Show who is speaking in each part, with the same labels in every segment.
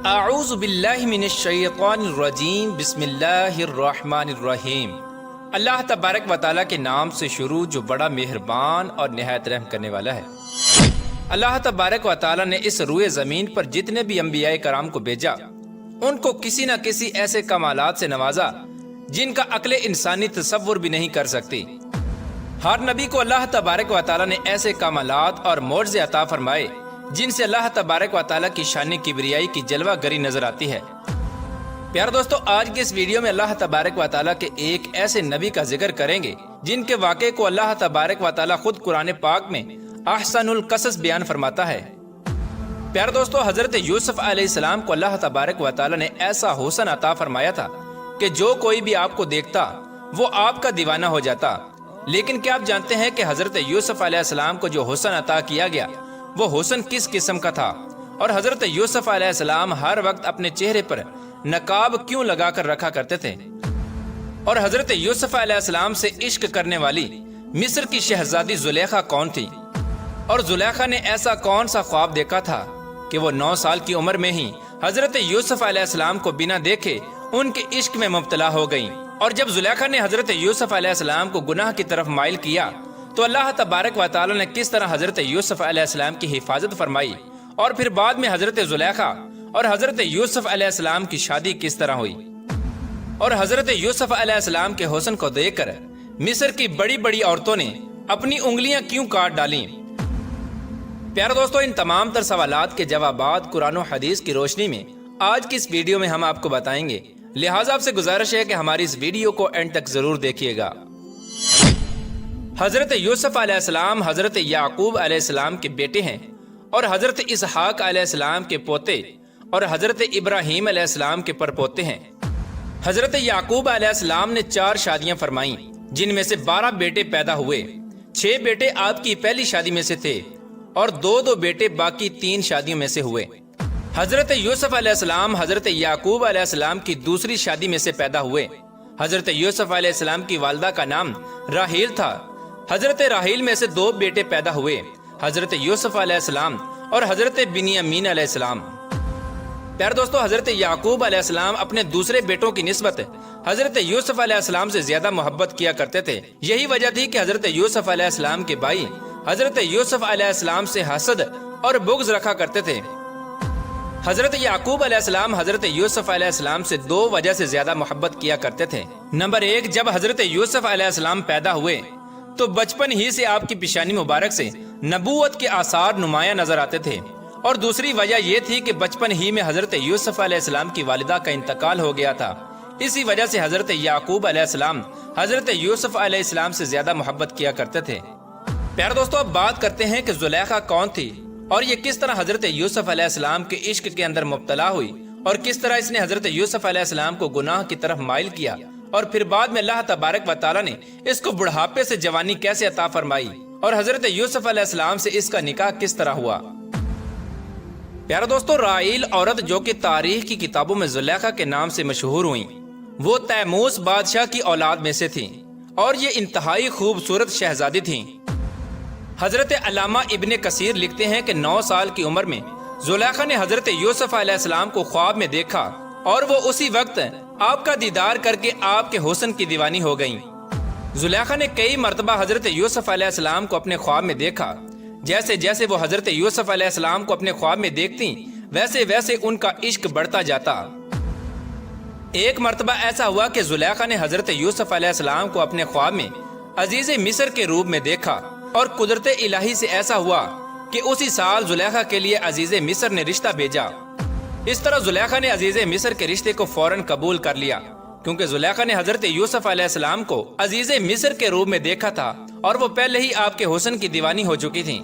Speaker 1: اعوذ باللہ من الشیطان الرجیم بسم اللہ الرحمن الرحیم۔ اللہ تبارک و تعالیٰ کے نام سے شروع جو بڑا مہربان اور نہایت رحم کرنے والا ہے۔ اللہ تبارک و تعالیٰ نے اس روئے زمین پر جتنے بھی انبیاء کرام کو بھیجا ان کو کسی نہ کسی ایسے کمالات سے نوازا جن کا عقل انسانی تصور بھی نہیں کر سکتی۔ ہر نبی کو اللہ تبارک و تعالیٰ نے ایسے کمالات اور معجزے عطا فرمائے جن سے اللہ تبارک و تعالیٰ کی شان کبریائی کی جلوہ گری نظر آتی ہے۔ پیارے دوستو، آج کی اس ویڈیو میں اللہ تبارک و تعالیٰ کے ایک ایسے نبی کا ذکر کریں گے جن کے واقعے کو اللہ تبارک و تعالیٰ خود قرآن پاک میں احسن القصص بیان فرماتا ہے۔ پیارے دوستو، حضرت یوسف علیہ السلام کو اللہ تبارک و تعالیٰ نے ایسا حسن عطا فرمایا تھا کہ جو کوئی بھی آپ کو دیکھتا وہ آپ کا دیوانہ ہو جاتا۔ لیکن کیا آپ جانتے ہیں کہ حضرت یوسف علیہ السلام کو جو حسن عطا کیا گیا وہ حسن کس قسم کا تھا، اور حضرت یوسف علیہ السلام ہر وقت اپنے چہرے پر نقاب کیوں لگا کر رکھا کرتے تھے، اور حضرت یوسف علیہ السلام سے عشق کرنے والی مصر کی شہزادی زلیخا کون تھی، اور زلیخا نے ایسا کون سا خواب دیکھا تھا کہ وہ 9 سال کی عمر میں ہی حضرت یوسف علیہ السلام کو بنا دیکھے ان کے عشق میں مبتلا ہو گئیں۔ اور جب زلیخا نے حضرت یوسف علیہ السلام کو گناہ کی طرف مائل کیا تو اللہ تبارک و تعالیٰ نے کس طرح حضرت یوسف علیہ السلام کی حفاظت فرمائی، اور پھر بعد میں حضرت زلیخا اور حضرت یوسف علیہ السلام کی شادی کس طرح ہوئی، اور حضرت یوسف علیہ السلام کے حسن کو دیکھ کر مصر کی بڑی بڑی عورتوں نے اپنی انگلیاں کیوں کاٹ ڈالیں۔ پیارے دوستو، ان تمام تر سوالات کے جوابات قرآن و حدیث کی روشنی میں آج کی اس ویڈیو میں ہم آپ کو بتائیں گے، لہٰذا آپ سے گزارش ہے کہ ہماری اس ویڈیو کو اینڈ تک ضرور دیکھیے گا۔ حضرت یوسف علیہ السلام حضرت یعقوب علیہ السلام کے بیٹے ہیں، اور حضرت اسحاق علیہ السلام کے پوتے اور حضرت ابراہیم علیہ السلام کے پرپوتے ہیں۔ حضرت یعقوب علیہ السلام نے 4 شادیاں فرمائیں جن میں سے 12 بیٹے پیدا ہوئے۔ 6 بیٹے آپ کی پہلی شادی میں سے تھے اور 2 بیٹے باقی 3 شادیوں میں سے ہوئے۔ حضرت یوسف علیہ السلام حضرت یعقوب علیہ السلام کی دوسری شادی میں سے پیدا ہوئے۔ حضرت یوسف علیہ السلام کی والدہ کا نام راحیل تھا۔ حضرت راحیل میں سے 2 بیٹے پیدا ہوئے، حضرت یوسف علیہ السلام اور حضرت بنیامین علیہ السلام۔ پیارے دوستو، حضرت یعقوب علیہ السلام اپنے دوسرے بیٹوں کی نسبت حضرت یوسف علیہ السلام سے زیادہ محبت کیا کرتے تھے۔ یہی وجہ تھی کہ حضرت یوسف علیہ السلام کے بھائی حضرت یوسف علیہ السلام سے حسد اور بغض رکھا کرتے تھے۔ حضرت یعقوب علیہ السلام حضرت یوسف علیہ السلام سے 2 وجہ سے زیادہ محبت کیا کرتے تھے۔ نمبر 1، جب حضرت یوسف علیہ السلام پیدا ہوئے تو بچپن ہی سے آپ کی پیشانی مبارک سے نبوت کے آثار نمایاں نظر آتے تھے، اور دوسری وجہ یہ تھی کہ بچپن ہی میں حضرت یوسف علیہ السلام کی والدہ کا انتقال ہو گیا تھا۔ اسی وجہ سے حضرت یعقوب علیہ السلام حضرت یوسف علیہ السلام سے زیادہ محبت کیا کرتے تھے۔ پیارے دوستو، اب بات کرتے ہیں کہ زلیخا کون تھی اور یہ کس طرح حضرت یوسف علیہ السلام کے عشق کے اندر مبتلا ہوئی، اور کس طرح اس نے حضرت یوسف علیہ السلام کو گناہ کی طرف مائل کیا، اور پھر بعد میں اللہ تبارک و تعالیٰ نے اس کو بڑھاپے سے جوانی کیسے عطا فرمائی، اور حضرت یوسف علیہ السلام سے اس کا نکاح کس طرح ہوا۔ پیارے دوستو، راحیل عورت جو کہ تاریخ کی کتابوں میں زلیخا کے نام سے مشہور ہوئیں، وہ تیموس بادشاہ کی اولاد میں سے تھیں، اور یہ انتہائی خوبصورت شہزادی تھیں۔ حضرت علامہ ابن کثیر لکھتے ہیں کہ 9 سال کی عمر میں زلیخا نے حضرت یوسف علیہ السلام کو خواب میں دیکھا، اور وہ اسی وقت آپ کا دیدار کر کے آپ کے حسن کی دیوانی ہو گئیں۔ زلیخا نے کئی مرتبہ حضرت یوسف علیہ السلام کو اپنے خواب میں دیکھا۔ جیسے جیسے وہ حضرت یوسف علیہ السلام کو اپنے خواب میں دیکھتی ویسے ویسے ان کا عشق بڑھتا جاتا۔ ایک مرتبہ ایسا ہوا کہ زلیخا نے حضرت یوسف علیہ السلام کو اپنے خواب میں عزیز مصر کے روپ میں دیکھا، اور قدرت الہی سے ایسا ہوا کہ اسی سال زلیخا کے لیے عزیز مصر نے رشتہ بھیجا۔ اس طرح زلیخا نے عزیز مصر کے رشتے کو فوراً قبول کر لیا، کیونکہ زلیخا نے حضرت یوسف علیہ السلام کو عزیز مصر کے روپ میں دیکھا تھا، اور وہ پہلے ہی آپ کے حسن کی دیوانی ہو چکی تھی۔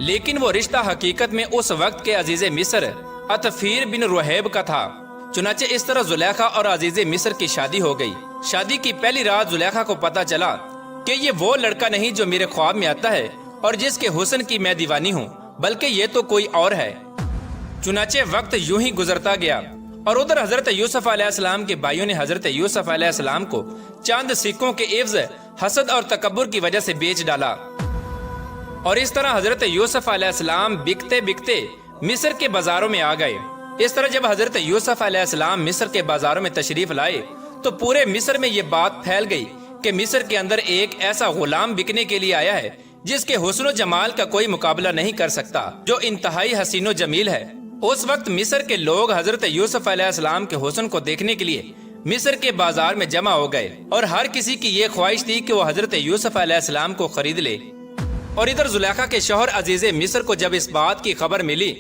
Speaker 1: لیکن وہ رشتہ حقیقت میں اس وقت کے عزیز مصر عطفیر بن رحیب کا تھا۔ چنانچہ اس طرح زلیخا اور عزیز مصر کی شادی ہو گئی۔ شادی کی پہلی رات زلیخا کو پتا چلا کہ یہ وہ لڑکا نہیں جو میرے خواب میں آتا ہے اور جس کے حسن کی میں دیوانی ہوں، بلکہ یہ تو کوئی اور ہے۔ چنانچہ وقت یوں ہی گزرتا گیا، اور ادھر حضرت یوسف علیہ السلام کے بھائیوں نے حضرت یوسف علیہ السلام کو چاند سکوں کے عوض حسد اور تکبر کی وجہ سے بیچ ڈالا، اور اس طرح حضرت یوسف علیہ السلام بکتے بکتے مصر کے بازاروں میں آ گئے، اس طرح جب حضرت یوسف علیہ السلام مصر کے بازاروں میں تشریف لائے تو پورے مصر میں یہ بات پھیل گئی کہ مصر کے اندر ایک ایسا غلام بکنے کے لیے آیا ہے جس کے حسن و جمال کا کوئی مقابلہ نہیں کر سکتا، جو انتہائی حسین و جمیل ہے۔ اس وقت مصر کے لوگ حضرت یوسف علیہ السلام کے حسن کو دیکھنے کے لیے مصر کے بازار میں جمع ہو گئے، اور ہر کسی کی یہ خواہش تھی کہ وہ حضرت یوسف علیہ السلام کو خرید لے۔ اور ادھر زلیخا کے شوہر عزیز مصر کو جب اس بات کی خبر ملی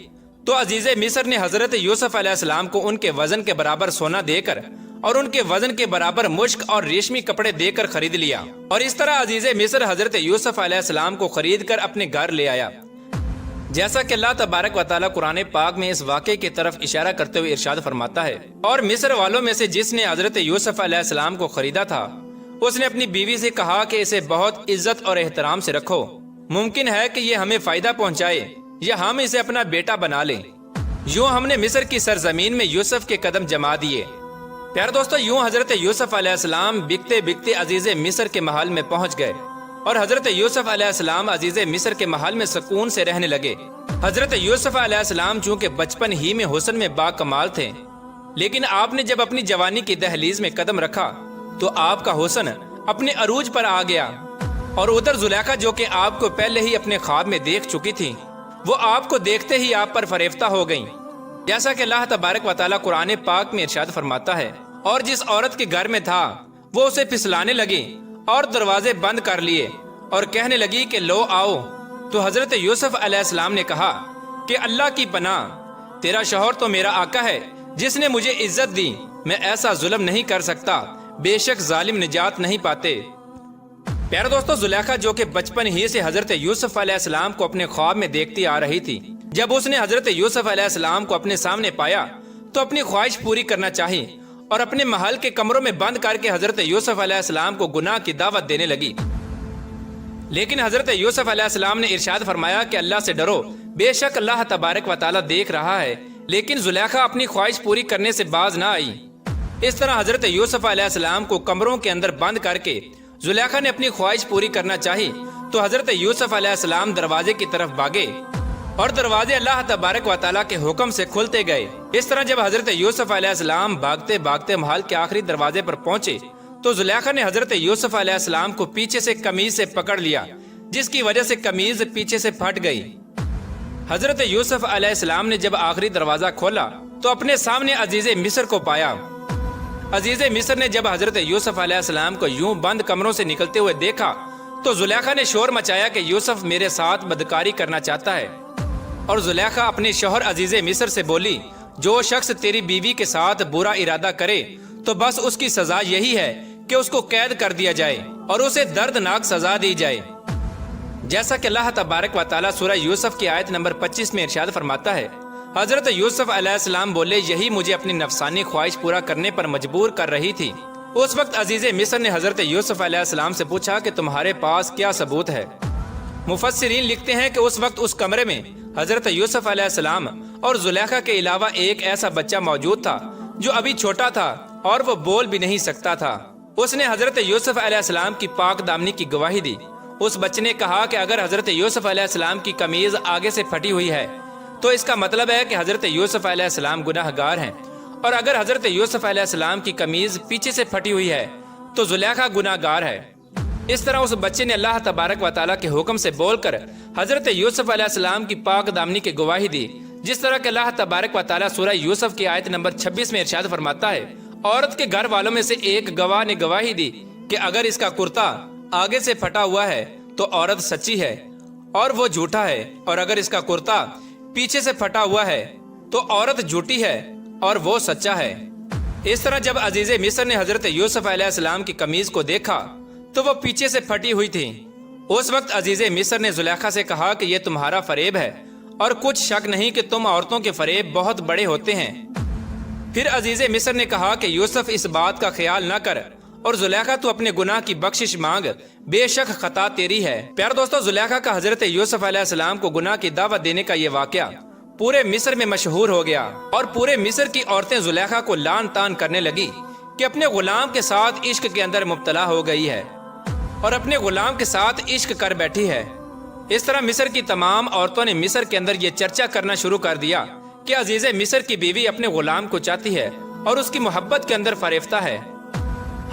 Speaker 1: تو عزیز مصر نے حضرت یوسف علیہ السلام کو ان کے وزن کے برابر سونا دے کر اور ان کے وزن کے برابر مشک اور ریشمی کپڑے دے کر خرید لیا، اور اس طرح عزیز مصر حضرت یوسف علیہ السلام کو خرید کر اپنے گھر لے آیا۔ جیسا کہ اللہ تبارک و تعالیٰ قرآن پاک میں اس واقعے کی طرف اشارہ کرتے ہوئے ارشاد فرماتا ہے، اور مصر والوں میں سے جس نے حضرت یوسف علیہ السلام کو خریدا تھا اس نے اپنی بیوی سے کہا کہ اسے بہت عزت اور احترام سے رکھو، ممکن ہے کہ یہ ہمیں فائدہ پہنچائے یا ہم اسے اپنا بیٹا بنا لیں۔ یوں ہم نے مصر کی سرزمین میں یوسف کے قدم جما دیے۔ پیارے دوستو، یوں حضرت یوسف علیہ السلام بکتے بکتے عزیز مصر کے محل میں پہنچ گئے، اور حضرت یوسف علیہ السلام عزیز مصر کے محل میں سکون سے رہنے لگے۔ حضرت یوسف علیہ السلام چونکہ بچپن ہی میں حسن میں با کمال تھے، لیکن آپ نے جب اپنی جوانی کی دہلیز میں قدم رکھا تو آپ کا حسن اپنے عروج پر آ گیا، اور ادھر زلیخا جو کہ آپ کو پہلے ہی اپنے خواب میں دیکھ چکی تھی، وہ آپ کو دیکھتے ہی آپ پر فریفتہ ہو گئیں۔ جیسا کہ اللہ تبارک و تعالیٰ قرآن پاک میں ارشاد فرماتا ہے، اور جس عورت کے گھر میں تھا وہ اسے پھسلانے لگی اور دروازے بند کر لیے اور کہنے لگی کہ لو آؤ۔ تو حضرت یوسف علیہ السلام نے کہا کہ اللہ کی پناہ، تیرا شوہر تو میرا آقا ہے جس نے مجھے عزت دی، میں ایسا ظلم نہیں کر سکتا، بے شک ظالم نجات نہیں پاتے۔ پیارے دوستو، زلیخا جو کہ بچپن ہی سے حضرت یوسف علیہ السلام کو اپنے خواب میں دیکھتی آ رہی تھی، جب اس نے حضرت یوسف علیہ السلام کو اپنے سامنے پایا تو اپنی خواہش پوری کرنا چاہی اور اپنے محل کے کمروں میں بند کر کے حضرت یوسف علیہ السلام کو گناہ کی دعوت دینے لگی۔ لیکن حضرت یوسف علیہ السلام نے ارشاد فرمایا کہ اللہ سے ڈرو، بے شک اللہ تبارک و تعالیٰ دیکھ رہا ہے۔ لیکن زلیخا اپنی خواہش پوری کرنے سے باز نہ آئی۔ اس طرح حضرت یوسف علیہ السلام کو کمروں کے اندر بند کر کے زلیخا نے اپنی خواہش پوری کرنا چاہی تو حضرت یوسف علیہ السلام دروازے کی طرف بھاگے، اور دروازے اللہ تبارک و تعالیٰ کے حکم سے کھلتے گئے۔ اس طرح جب حضرت یوسف علیہ السلام بھاگتے بھاگتے محل کے آخری دروازے پر پہنچے تو زلیخا نے حضرت یوسف علیہ السلام کو پیچھے سے قمیض سے پکڑ لیا، جس کی وجہ سے قمیض پیچھے سے پھٹ گئی۔ حضرت یوسف علیہ السلام نے جب آخری دروازہ کھولا تو اپنے سامنے عزیز مصر کو پایا۔ عزیز مصر نے جب حضرت یوسف علیہ السلام کو یوں بند کمروں سے نکلتے ہوئے دیکھا تو زلیخا نے شور مچایا کہ یوسف میرے ساتھ بدکاری کرنا چاہتا ہے، اور زلیخا اپنے شوہر عزیز مصر سے بولی، جو شخص تیری بیوی کے ساتھ برا ارادہ کرے تو بس اس کی سزا یہی ہے کہ اس کو قید کر دیا جائے اور اسے دردناک سزا دی جائے۔ جیسا کہ اللہ تبارک و تعالیٰ سورہ یوسف کی آیت نمبر 25 میں ارشاد فرماتا ہے، حضرت یوسف علیہ السلام بولے، یہی مجھے اپنی نفسانی خواہش پورا کرنے پر مجبور کر رہی تھی۔ اس وقت عزیز مصر نے حضرت یوسف علیہ السلام سے پوچھا کہ تمہارے پاس کیا ثبوت ہے؟ مفسرین لکھتے ہیں کہ اس وقت اس کمرے میں حضرت یوسف علیہ السلام اور زلیخا کے علاوہ ایک ایسا بچہ موجود تھا جو ابھی چھوٹا تھا اور وہ بول بھی نہیں سکتا تھا۔ اس نے حضرت یوسف علیہ السلام کی پاک دامنی کی گواہی دی۔ اس بچے نے کہا کہ اگر حضرت یوسف علیہ السلام کی قمیض آگے سے پھٹی ہوئی ہے تو اس کا مطلب ہے کہ حضرت یوسف علیہ السلام گناہ گار ہیں، اور اگر حضرت یوسف علیہ السلام کی قمیض پیچھے سے پھٹی ہوئی ہے تو زلیخا گناہ گار ہے۔ اس طرح اس بچے نے اللہ تبارک و تعالیٰ کے حکم سے بول کر حضرت یوسف علیہ السلام کی پاک دامنی کی گواہی دی، جس طرح کہ اللہ تبارک و تعالیٰ سورہ یوسف کی آیت نمبر 26 میں ارشاد فرماتا ہے، عورت کے گھر والوں میں سے ایک گواہ نے گواہی دی کہ اگر اس کا کرتا آگے سے پھٹا ہوا ہے تو عورت سچی ہے اور وہ جھوٹا ہے، اور اگر اس کا کرتا پیچھے سے پھٹا ہوا ہے تو عورت جھوٹی ہے اور وہ سچا ہے۔ اس طرح جب عزیز مصر نے حضرت یوسف علیہ السلام کی قمیض کو دیکھا تو وہ پیچھے سے پھٹی ہوئی تھی۔ اس وقت عزیز مصر نے زلیخا سے کہا کہ یہ تمہارا فریب ہے، اور کچھ شک نہیں کہ تم عورتوں کے فریب بہت بڑے ہوتے ہیں۔ پھر عزیز مصر نے کہا کہ یوسف اس بات کا خیال نہ کر، اور زلیخا تو اپنے گناہ کی بخشش مانگ، بے شک خطا تیری ہے۔ پیارے دوستو، زلیخا کا حضرت یوسف علیہ السلام کو گناہ کی دعوت دینے کا یہ واقعہ پورے مصر میں مشہور ہو گیا، اور پورے مصر کی عورتیں زلیخا کو لان تان کرنے لگی کہ اپنے غلام کے ساتھ عشق کے اندر مبتلا ہو گئی ہے اور اپنے غلام کے ساتھ عشق کر بیٹھی ہے۔ اس طرح مصر کی تمام عورتوں نے مصر کے اندر یہ چرچا کرنا شروع کر دیا کہ عزیز مصر کی بیوی اپنے غلام کو چاہتی ہے اور اس کی محبت کے اندر فریفتہ ہے۔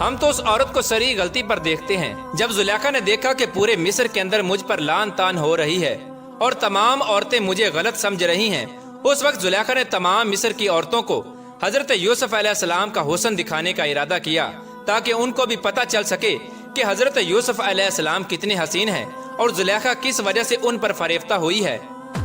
Speaker 1: ہم تو اس عورت کو سری غلطی پر دیکھتے ہیں۔ جب زلیخا نے دیکھا کہ پورے مصر کے اندر مجھ پر لان تان ہو رہی ہے اور تمام عورتیں مجھے غلط سمجھ رہی ہیں، اس وقت زلیخا نے تمام مصر کی عورتوں کو حضرت یوسف علیہ السلام کا حسن دکھانے کا ارادہ کیا تاکہ ان کو بھی پتہ چل سکے کہ حضرت یوسف علیہ السلام کتنے حسین ہیں اور زلیخا کس وجہ سے ان پر فریفتہ ہوئی ہے۔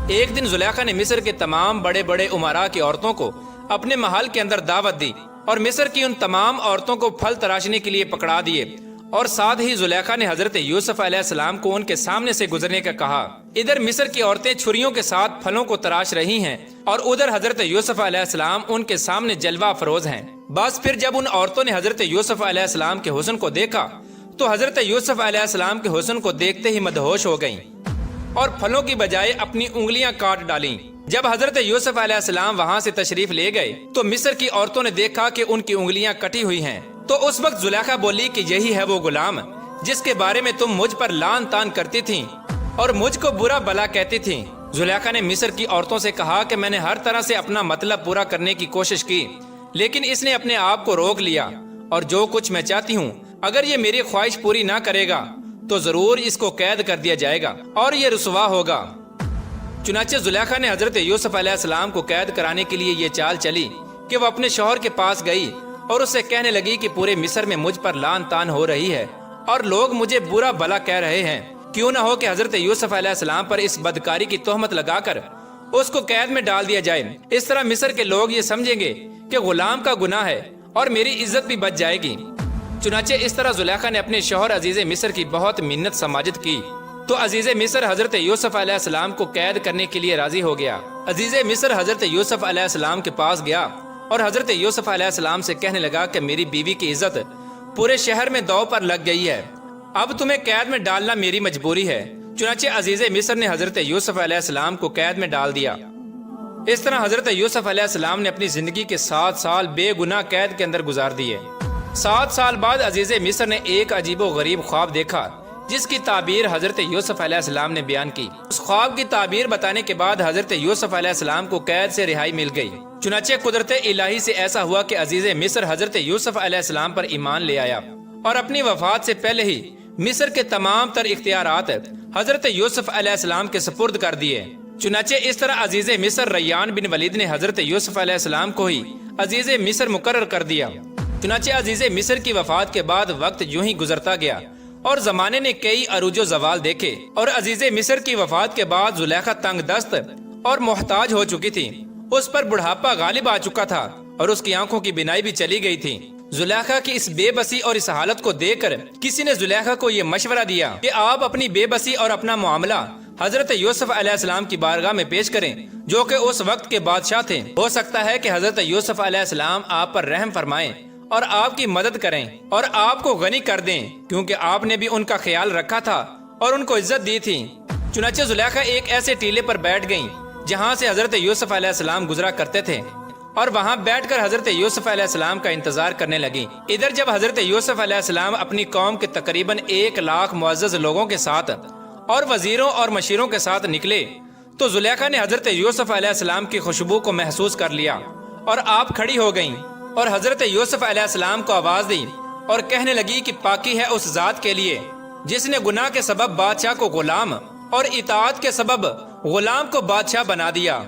Speaker 1: ایک دن زلیخا نے مصر کے تمام بڑے بڑے امراء کی عورتوں کو اپنے محل کے اندر دعوت دی اور مصر کی ان تمام عورتوں کو پھل تراشنے کے لیے پکڑا دیے، اور ساتھ ہی زلیخا نے حضرت یوسف علیہ السلام کو ان کے سامنے سے گزرنے کا کہا۔ ادھر مصر کی عورتیں چھریوں کے ساتھ پھلوں کو تراش رہی ہیں اور ادھر حضرت یوسف علیہ السلام ان کے سامنے جلوہ افروز ہیں۔ بس پھر جب ان عورتوں نے حضرت یوسف علیہ السلام کے حسن کو دیکھا تو حضرت یوسف علیہ السلام کے حسن کو دیکھتے ہی مدہوش ہو گئیں اور پھلوں کی بجائے اپنی انگلیاں کاٹ ڈالیں۔ جب حضرت یوسف علیہ السلام وہاں سے تشریف لے گئے تو مصر کی عورتوں نے دیکھا کہ ان کی انگلیاں کٹی ہوئی ہیں، تو اس وقت زلیخا بولی کہ یہی ہے وہ غلام جس کے بارے میں تم مجھ پر لان تان کرتی تھیں اور مجھ کو برا بلا کہتی تھیں۔ زلیخا نے مصر کی عورتوں سے کہا کہ میں نے ہر طرح سے اپنا مطلب پورا کرنے کی کوشش کی، لیکن اس نے اپنے آپ کو روک لیا، اور جو کچھ میں چاہتی ہوں اگر یہ میری خواہش پوری نہ کرے گا تو ضرور اس کو قید کر دیا جائے گا اور یہ رسوا ہوگا۔ چنانچہ زلیخا نے حضرت یوسف علیہ السلام کو قید کرانے کے لیے یہ چال چلی کہ وہ اپنے شوہر کے پاس گئی اور اسے کہنے لگی کہ پورے مصر میں مجھ پر لان تان ہو رہی ہے اور لوگ مجھے برا بلا کہہ رہے ہیں، کیوں نہ ہو کہ حضرت یوسف علیہ السلام پر اس بدکاری کی تہمت لگا کر اس کو قید میں ڈال دیا جائے۔ اس طرح مصر کے لوگ یہ سمجھیں گے کہ غلام کا گناہ ہے اور میری عزت بھی بچ جائے گی۔ چنانچہ اس طرح زلیخا نے اپنے شوہر عزیز مصر کی بہت منت سماجت کی تو عزیز مصر حضرت یوسف علیہ السلام کو قید کرنے کے لیے راضی ہو گیا۔ عزیز مصر حضرت یوسف علیہ السلام کے پاس گیا اور حضرت یوسف علیہ السلام سے کہنے لگا کہ میری بیوی کی عزت پورے شہر میں داؤ پر لگ گئی ہے، اب تمہیں قید میں ڈالنا میری مجبوری ہے۔ چنانچہ عزیز مصر نے حضرت یوسف علیہ السلام کو قید میں ڈال دیا۔ اس طرح حضرت یوسف علیہ السلام نے اپنی زندگی کے 7 سال بے گناہ قید کے اندر گزار دیے۔ 7 سال بعد عزیز مصر نے ایک عجیب و غریب خواب دیکھا جس کی تعبیر حضرت یوسف علیہ السلام نے بیان کی۔ اس خواب کی تعبیر بتانے کے بعد حضرت یوسف علیہ السلام کو قید سے رہائی مل گئی۔ چنانچہ قدرت الہی سے ایسا ہوا کہ عزیز مصر حضرت یوسف علیہ السلام پر ایمان لے آیا اور اپنی وفات سے پہلے ہی مصر کے تمام تر اختیارات حضرت یوسف علیہ السلام کے سپرد کر دیے۔ چنانچہ اس طرح عزیز مصر ریان بن ولید نے حضرت یوسف علیہ السلام کو ہی عزیز مصر مقرر کر دیا۔ چنانچہ عزیز مصر کی وفات کے بعد وقت یوں ہی گزرتا گیا اور زمانے نے کئی عروج و زوال دیکھے، اور عزیز مصر کی وفات کے بعد زلیخا تنگ دست اور محتاج ہو چکی تھی۔ اس پر بڑھاپا غالب آ چکا تھا اور اس کی آنکھوں کی بینائی بھی چلی گئی تھی۔ زلیخا کی اس بے بسی اور اس حالت کو دیکھ کر کسی نے زلیخا کو یہ مشورہ دیا کہ آپ اپنی بے بسی اور اپنا معاملہ حضرت یوسف علیہ السلام کی بارگاہ میں پیش کریں، جو کہ اس وقت کے بادشاہ تھے۔ ہو سکتا ہے کہ حضرت یوسف علیہ السلام آپ پر رحم فرمائیں اور آپ کی مدد کریں اور آپ کو غنی کر دیں، کیونکہ آپ نے بھی ان کا خیال رکھا تھا اور ان کو عزت دی تھی۔ چنانچہ زلیخا ایک ایسے ٹیلے پر بیٹھ گئیں جہاں سے حضرت یوسف علیہ السلام گزرا کرتے تھے اور وہاں بیٹھ کر حضرت یوسف علیہ السلام کا انتظار کرنے لگی۔ ادھر جب حضرت یوسف علیہ السلام اپنی قوم کے تقریباً 1 لاکھ معزز لوگوں کے ساتھ اور وزیروں اور مشیروں کے ساتھ نکلے تو زلیخا نے حضرت یوسف علیہ السلام کی خوشبو کو محسوس کر لیا اور آپ کھڑی ہو گئیں اور حضرت یوسف علیہ السلام کو آواز دی اور کہنے لگی کہ پاکی ہے اس ذات کے لیے جس نے گناہ کے سبب بادشاہ کو غلام اور اطاعت کے سبب غلام کو بادشاہ بنا دیا۔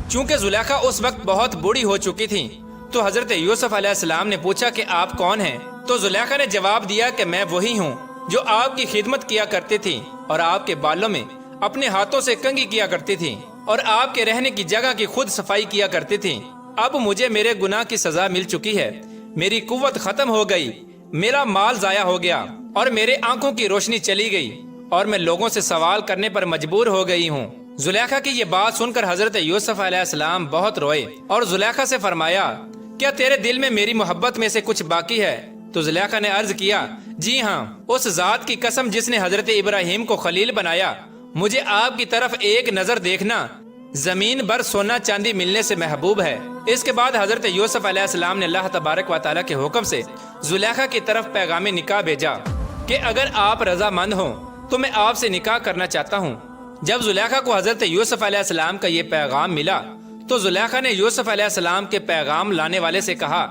Speaker 1: چونکہ زلیخا اس وقت بہت بوڑھی ہو چکی تھی تو حضرت یوسف علیہ السلام نے پوچھا کہ آپ کون ہیں؟ تو زلیخا نے جواب دیا کہ میں وہی ہوں جو آپ کی خدمت کیا کرتی تھی اور آپ کے بالوں میں اپنے ہاتھوں سے کنگھی کیا کرتی تھی اور آپ کے رہنے کی جگہ کی خود صفائی کیا کرتی تھی۔ اب مجھے میرے گناہ کی سزا مل چکی ہے، میری قوت ختم ہو گئی، میرا مال ضائع ہو گیا اور میرے آنکھوں کی روشنی چلی گئی اور میں لوگوں سے سوال کرنے پر مجبور ہو گئی ہوں۔ زلیخا کی یہ بات سن کر حضرت یوسف علیہ السلام بہت روئے اور زلیخا سے فرمایا کیا تیرے دل میں میری محبت میں سے کچھ باقی ہے؟ تو زلیخا نے عرض کیا جی ہاں، اس ذات کی قسم جس نے حضرت ابراہیم کو خلیل بنایا، مجھے آپ کی طرف ایک نظر دیکھنا زمین بھر سونا چاندی ملنے سے محبوب ہے۔ اس کے بعد حضرت یوسف علیہ السلام نے اللہ تبارک و تعالیٰ کے حکم سے زلیخا کی طرف پیغام نکاح بھیجا کہ اگر آپ رضا مند ہوں تو میں آپ سے نکاح کرنا چاہتا ہوں۔ جب زلیخا کو حضرت یوسف علیہ السلام کا یہ پیغام ملا تو زلیخا نے یوسف علیہ السلام کے پیغام لانے والے سے کہا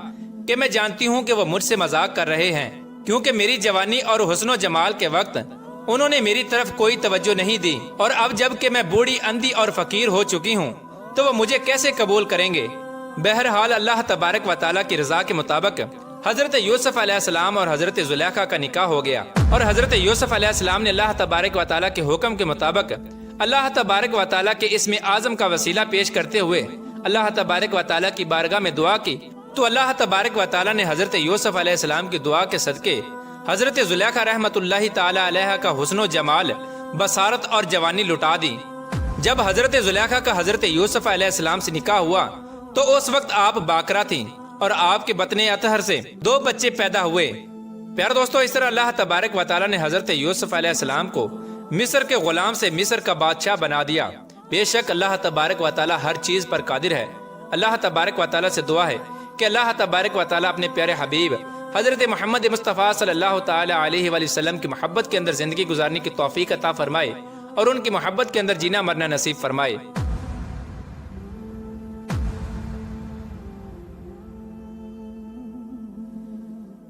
Speaker 1: کہ میں جانتی ہوں کہ وہ مجھ سے مذاق کر رہے ہیں، کیونکہ میری جوانی اور حسن و جمال کے وقت انہوں نے میری طرف کوئی توجہ نہیں دی، اور اب جب کہ میں بوڑھی، اندھی اور فقیر ہو چکی ہوں تو وہ مجھے کیسے قبول کریں گے؟ بہرحال اللہ تبارک و تعالیٰ کی رضا کے مطابق حضرت یوسف علیہ السلام اور حضرت زلیخا کا نکاح ہو گیا، اور حضرت یوسف علیہ السلام نے اللہ تبارک و تعالیٰ کے حکم کے مطابق اللہ تبارک و تعالیٰ کے اسم اعظم کا وسیلہ پیش کرتے ہوئے اللہ تبارک و تعالیٰ کی بارگاہ میں دعا کی، تو اللہ تبارک و تعالیٰ نے حضرت یوسف علیہ السلام کی دعا کے صدقے حضرت زلیخا رحمت اللہ تعالی علیہ کا حسن و جمال، بصارت اور جوانی لٹا دی۔ جب حضرت زلیخا کا حضرت یوسف علیہ السلام سے نکاح ہوا تو اس وقت آپ باکرہ تھیں، اور آپ کے بطن اطہر سے 2 بچے پیدا ہوئے۔ پیارے دوستو، اس طرح اللہ تبارک و تعالیٰ نے حضرت یوسف علیہ السلام کو مصر کے غلام سے مصر کا بادشاہ بنا دیا۔ بے شک اللہ تبارک و تعالیٰ ہر چیز پر قادر ہے۔ اللہ تبارک و تعالیٰ سے دعا ہے کہ اللہ تبارک و تعالیٰ اپنے پیارے حبیب حضرت محمد مصطفیٰ صلی اللہ تعالی علیہ وآلہ وسلم کی محبت کے اندر زندگی گزارنے کی توفیق عطا فرمائے، اور ان کی محبت کے اندر جینا مرنا نصیب فرمائے۔